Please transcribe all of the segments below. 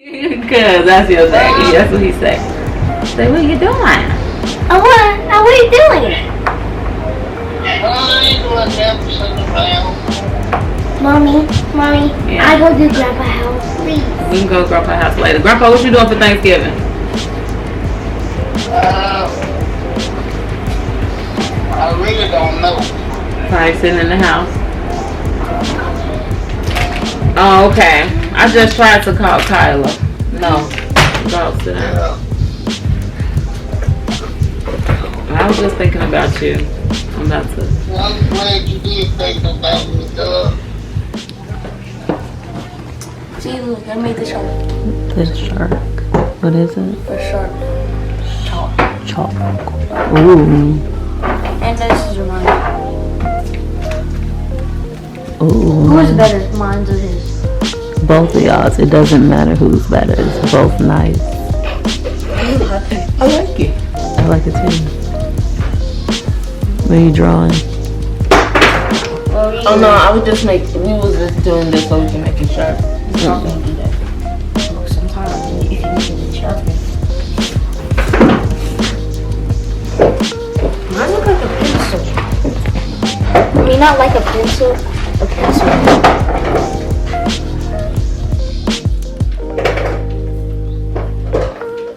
Cause that's your thing. That's what he said. Say, what are you doing? What are you doing? Mommy, Yeah. I go to Grandpa's house, please. We can go to Grandpa's house later. Grandpa, what you doing for Thanksgiving? I really don't know. Probably sitting in the house. Oh, okay. I just tried to call Kyla. No. Go sit down. I was just thinking about you. I'm about to. Well, I'm glad you did think about me, See, look, I made the shark. The shark. What is it? The shark. Chalk. Ooh. And this is mine. Ooh. Who's better, mine or his? Both of y'all's. It doesn't matter who's better. It's both nice. I like it. I like it too. What are you drawing? Oh no, I was just making. We was just doing this so we can make it sharp. We're not gonna do that. Look, sometimes if you make it sharper. Mine look like a pencil. I mean, not like a pencil. A pencil.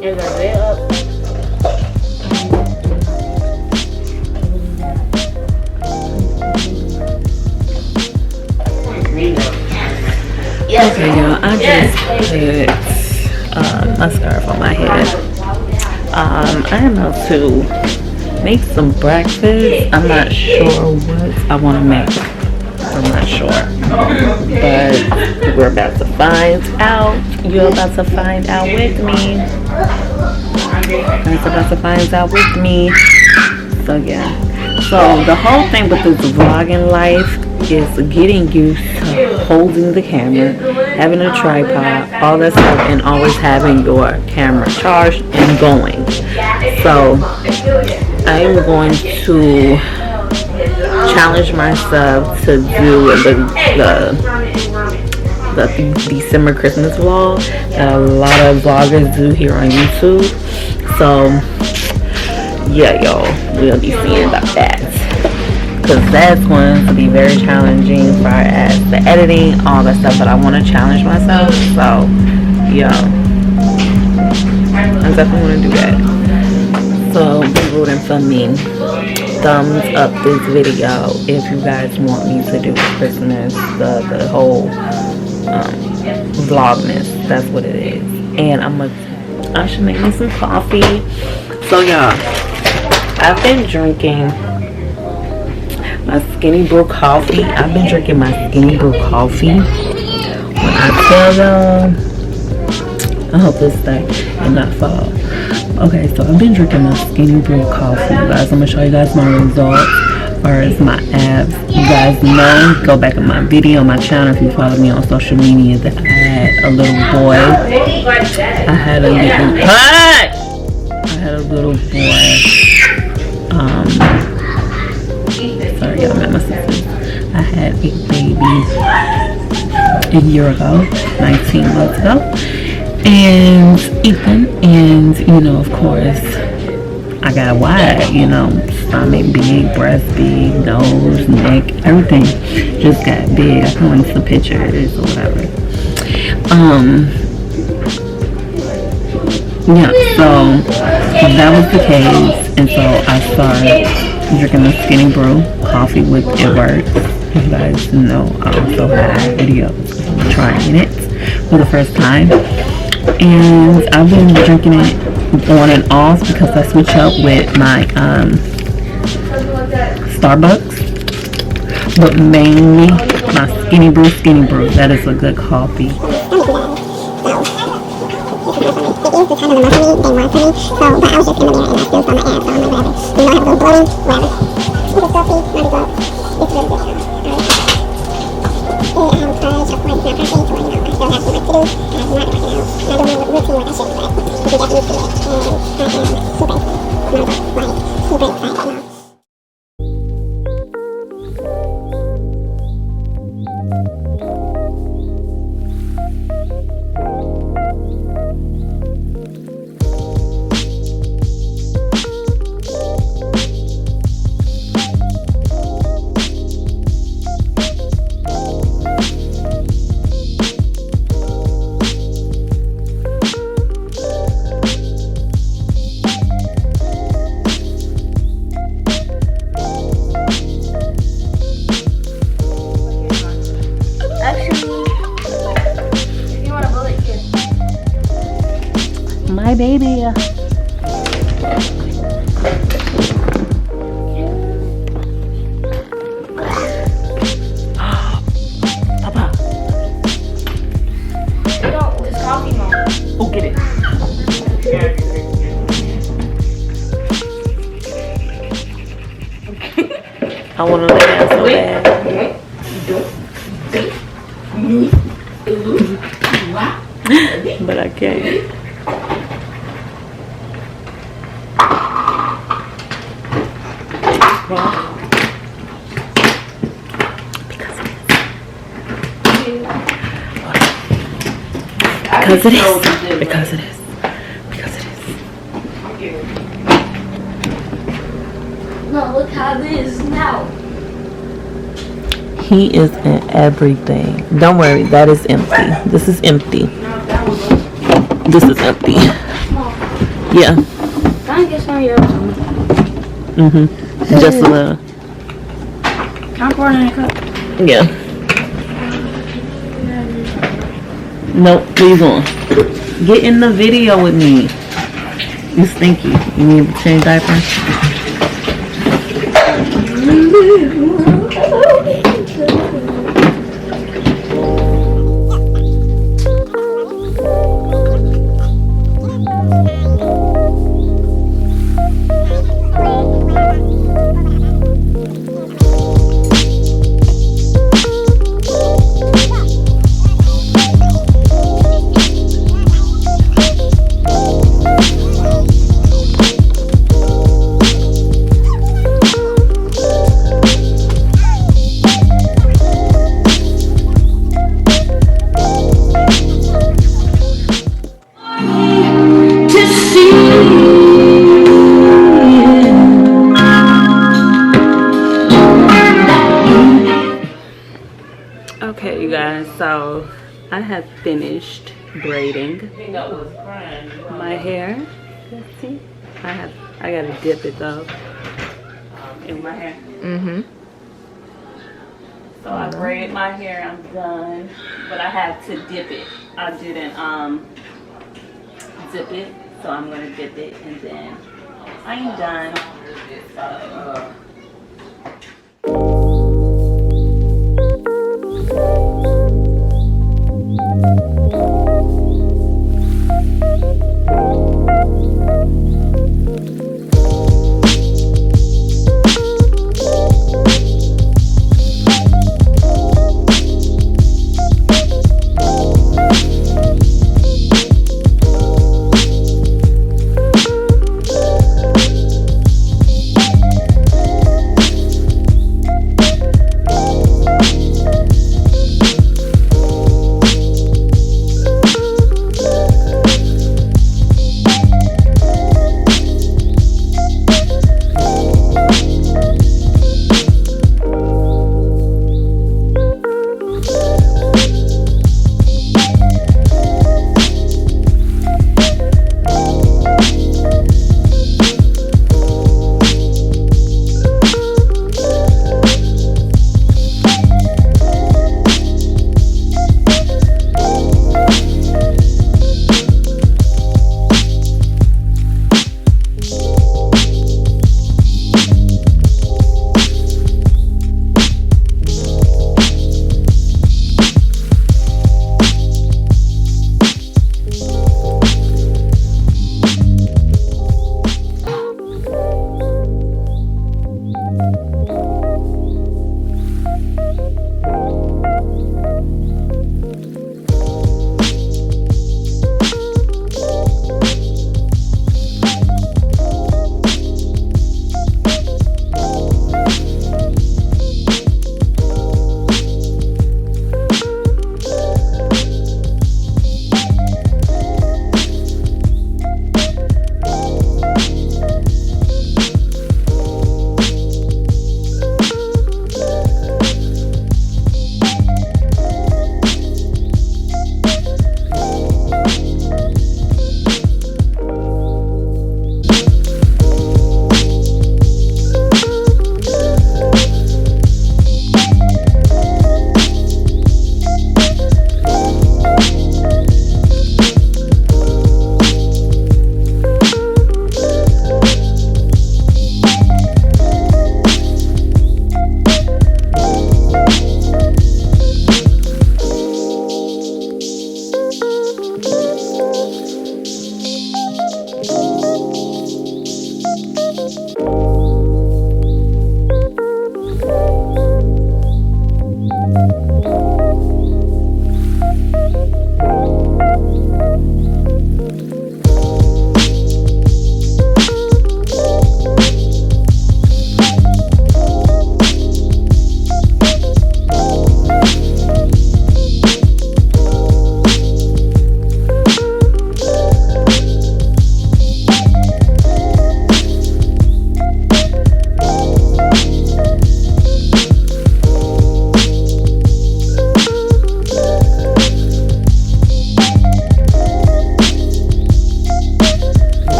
Is that way up? Okay, y'all, I just put mascara on my head. I'm about to make some breakfast. I'm not sure what I want to make. I'm not sure. But we're about to find out. You're about to find out with me. You're about to find out with me. So, yeah. So, the whole thing with this vlogging life is getting used to holding the camera, having a tripod, all that stuff, and always having your camera charged and going. So I am going to challenge myself to do the December Christmas vlog that a lot of vloggers do here on YouTube. So yeah, y'all, we'll be seeing about that. Because that's going to be very challenging as far as the editing, all that stuff, but I want to challenge myself. So, yeah, I definitely want to do that. So, be rooting for me. Thumbs up this video if you guys want me to do Christmas, the whole vlogmas. That's what it is. And I should make me some coffee. So, y'all, I've been drinking my Skinny Brew coffee. I've been drinking my Skinny Brew coffee. When I tell y'all, I hope this thing will not fall. Okay, so I've been drinking my Skinny Brew coffee, you guys. I'm gonna show you guys my results as far as my abs. You guys know, go back in my video on my channel if you follow me on social media, that I had a little boy. I had a little boy. Sorry, y'all, I'm at my sister's. I had a baby a year ago, 19 months ago, and Ethan, and you know, of course, I got wide, you know, stomach big, breast big, nose, neck, everything just got big. I can link some pictures or whatever. Yeah, so that was the case, and so I started drinking the Skinny Brew coffee with It Works. You guys know I also had videos trying it for the first time, and I've been drinking it on and off because I switch up with my Starbucks, but mainly my Skinny Brew. That is a good coffee. It is the kind of the monthly they want to me, so, but I was just in the mirror and I still saw my abs, so I'm gonna grab it. You know, I have a little bloating, whatever. It's a selfie, not a glove. It's really good, alright. I have chocolate, it's not perfect, so, you know, I still have some work to do. I have not working out. I don't know what routine like I should, but you can get used to it. And I am super, super excited now. My baby. Papa. This coffee mom. Oh, get it. I want to lay down so bad. But I can't. Because it is. Because it is. Because it is. No, look how it is now. He is in everything. Don't worry, that is empty. This is empty. This is empty. Yeah. Can I get some of yours? Just a little. Can I pour it in a cup? Yeah. Nope, where you going? Get in the video with me. You stinky. You need to change diapers? Okay, you guys, so I have finished braiding my hair. Let's see. I gotta dip it though in my hair. So I braided my hair, I'm done. But I had to dip it. I didn't zip it, so I'm gonna dip it and then I'm done.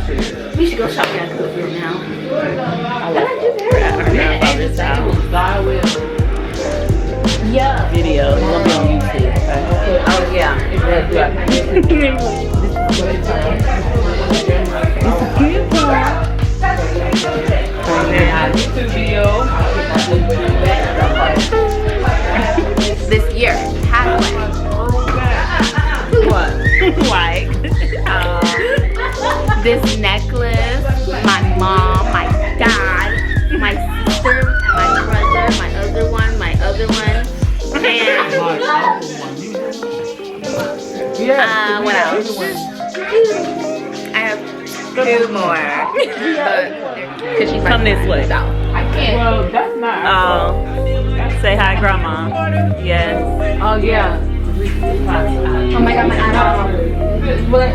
We should go shopping at Goodwill now. I love this house. Yeah. Video. It's gonna be on YouTube. Okay? Oh yeah. This year. Halfway. What? Like? This necklace, my mom, my dad, my sister, my brother, my other one, and what else? I have 2 more. Cause she's Come this way. I can't. Well, that's not. Oh. Say hi, Grandma. Yes. Oh yeah. Oh my god, my eyebrow. Well,